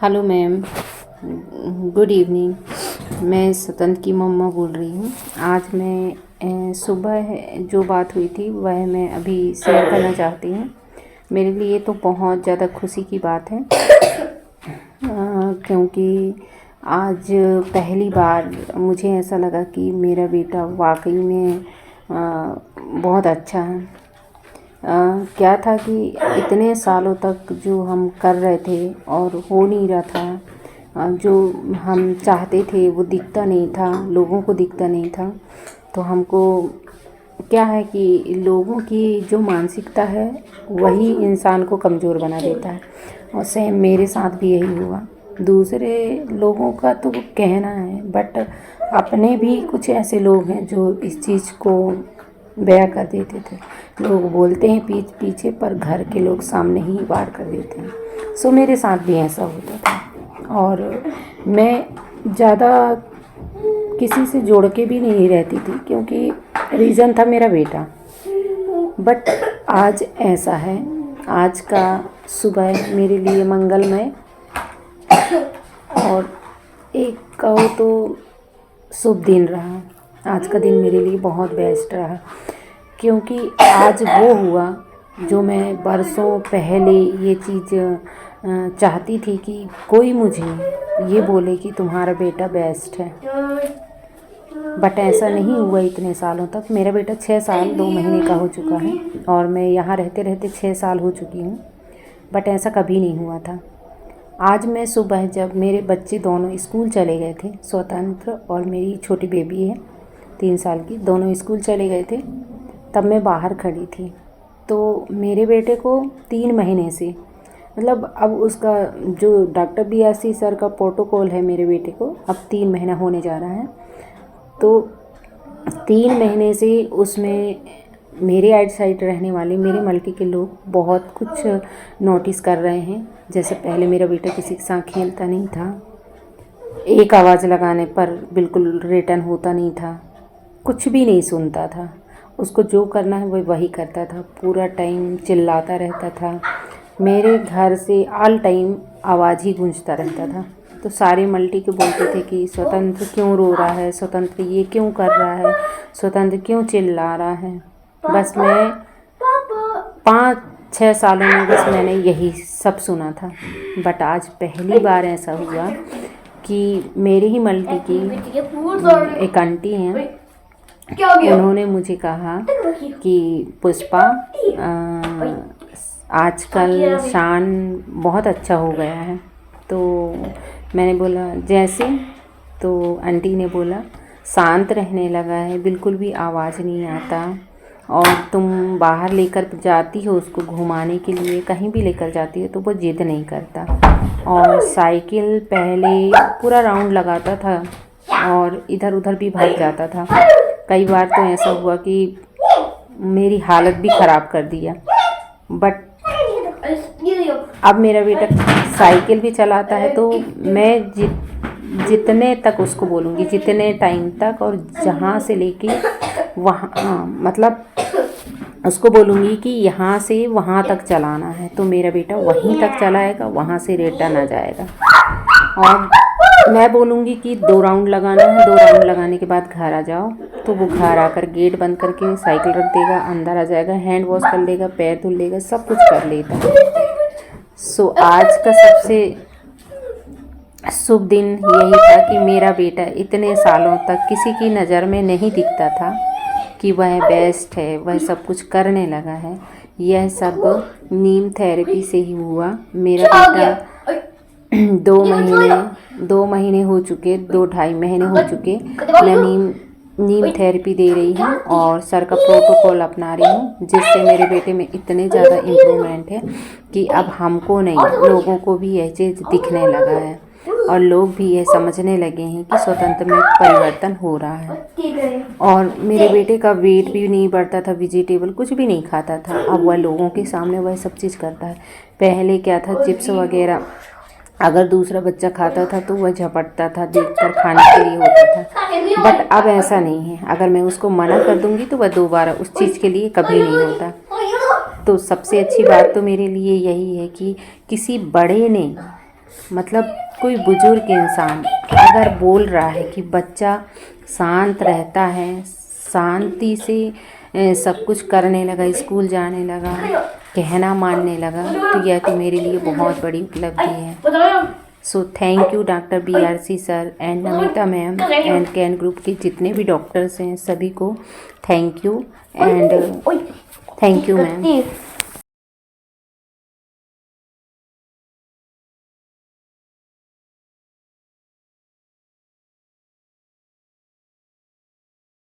Hello ma'am, good evening. मैं स्वतंत्र की मम्मा बोल रही हूँ। आज मैं सुबह जो बात हुई थी वह मैं अभी शेयर करना चाहती हूँ। मेरे लिए तो बहुत ज़्यादा खुशी की बात है क्योंकि आज पहली बार मुझे ऐसा लगा कि मेरा बेटा वाकई में बहुत अच्छा है। क्या था कि इतने सालों तक जो हम कर रहे थे और हो नहीं रहा था, जो हम चाहते थे वो दिखता नहीं था, लोगों को दिखता नहीं था। तो हमको क्या है कि लोगों की जो मानसिकता है वही इंसान को कमज़ोर बना देता है, और सेम मेरे साथ भी यही हुआ। दूसरे लोगों का तो कहना है, बट अपने भी कुछ ऐसे लोग हैं जो इस चीज़ को बयां कर देते थे। लोग बोलते हैं पीछे, पर घर के लोग सामने ही वार कर देते हैं। सो मेरे साथ भी ऐसा होता था, और मैं ज़्यादा किसी से जोड़ के भी नहीं रहती थी क्योंकि रीज़न था मेरा बेटा। बट आज ऐसा है, आज का सुबह मेरे लिए मंगलमय और एक कहो तो शुभ दिन रहा। आज का दिन मेरे लिए बहुत बेस्ट रहा क्योंकि आज वो हुआ जो मैं बरसों पहले ये चीज़ चाहती थी कि कोई मुझे ये बोले कि तुम्हारा बेटा बेस्ट है। बट ऐसा नहीं हुआ इतने सालों तक। मेरा बेटा 6 साल 2 महीने का हो चुका है और मैं यहाँ रहते रहते 6 साल हो चुकी हूँ, बट ऐसा कभी नहीं हुआ था। आज मैं सुबह जब मेरे बच्चे दोनों स्कूल चले गए थे, स्वतंत्र और मेरी छोटी बेबी है 3 साल की, दोनों स्कूल चले गए थे, तब मैं बाहर खड़ी थी। तो मेरे बेटे को 3 महीने से, मतलब अब उसका जो डॉक्टर BRC सर का प्रोटोकॉल है, मेरे बेटे को अब 3 महीना होने जा रहा है। तो 3 महीने से उसमें मेरे आइड साइड रहने वाले मेरे मल्टी के लोग बहुत कुछ नोटिस कर रहे हैं। जैसे पहले मेरा बेटा किसी के साथ खेलता नहीं था, एक आवाज़ लगाने पर बिल्कुल रिटर्न होता नहीं था, कुछ भी नहीं सुनता था, उसको जो करना है वो वही करता था, पूरा टाइम चिल्लाता रहता था। मेरे घर से ऑल टाइम आवाज़ ही गूंजता रहता था। तो सारे मल्टी के बोलते थे कि स्वतंत्र क्यों रो रहा है, स्वतंत्र ये क्यों कर रहा है, स्वतंत्र क्यों चिल्ला रहा है। बस मैं 5-6 सालों में बस मैंने यही सब सुना था। बट आज पहली बार ऐसा हुआ कि मेरी ही मल्टी की एक आंटी हैं, उन्होंने मुझे कहा कि पुष्पा आजकल शान बहुत अच्छा हो गया है। तो मैंने बोला जैसे, तो आंटी ने बोला शांत रहने लगा है, बिल्कुल भी आवाज़ नहीं आता, और तुम बाहर लेकर जाती हो उसको घुमाने के लिए, कहीं भी लेकर जाती हो तो वो जिद नहीं करता, और साइकिल पहले पूरा राउंड लगाता था और इधर उधर भी भाग जाता था। कई बार तो ऐसा हुआ कि मेरी हालत भी ख़राब कर दिया। बट अब मेरा बेटा साइकिल भी चलाता है, तो मैं जितने तक उसको बोलूँगी, जितने टाइम तक और जहाँ से लेके वहाँ, मतलब उसको बोलूँगी कि यहाँ से वहाँ तक चलाना है, तो मेरा बेटा वहीं तक चलाएगा, वहाँ से रिटर्न आ जाएगा। और मैं बोलूँगी कि 2 राउंड लगाना है, 2 राउंड लगाने के बाद घर आ जाओ, तो वो घर आकर गेट बंद करके साइकिल रख देगा, अंदर आ जाएगा, हैंड वॉश कर लेगा, पैर धुल लेगा, सब कुछ कर लेता है। सो आज का सबसे शुभ दिन यही था कि मेरा बेटा इतने सालों तक किसी की नज़र में नहीं दिखता था कि वह बेस्ट है, वह सब कुछ करने लगा है। यह सब नीम थेरेपी से ही हुआ। मेरा बेटा 2 महीने हो चुके, 2-2.5 महीने हो चुके, मैं नीम थेरेपी दे रही हूँ और सर का प्रोटोकॉल अपना रही हूँ, जिससे मेरे बेटे में इतने ज़्यादा इम्प्रूवमेंट है कि अब हमको नहीं, लोगों को भी यह चीज़ दिखने लगा है, और लोग भी यह समझने लगे हैं कि स्वतंत्र में परिवर्तन हो रहा है। और मेरे बेटे का वेट भी नहीं बढ़ता था, वेजिटेबल कुछ भी नहीं खाता था, अब वह लोगों के सामने वह सब चीज़ करता है। पहले क्या था, चिप्स वगैरह अगर दूसरा बच्चा खाता था तो वह झपटता था, देखकर खाने के लिए होता था। बट अब ऐसा नहीं है, अगर मैं उसको मना कर दूंगी तो वह दोबारा उस चीज़ के लिए कभी नहीं होता। तो सबसे अच्छी बात तो मेरे लिए यही है कि किसी बड़े ने मतलब कोई बुजुर्ग इंसान अगर बोल रहा है कि बच्चा शांत रहता है, शांति से सब कुछ करने लगा, स्कूल जाने लगा, कहना मानने लगा, तो यह तो मेरे लिए बहुत बड़ी उपलब्धि है। So thank you doctor BRC sir and Namita ma'am and can group के जितने भी डॉक्टर्स हैं सभी को thank you and thank you ma'am.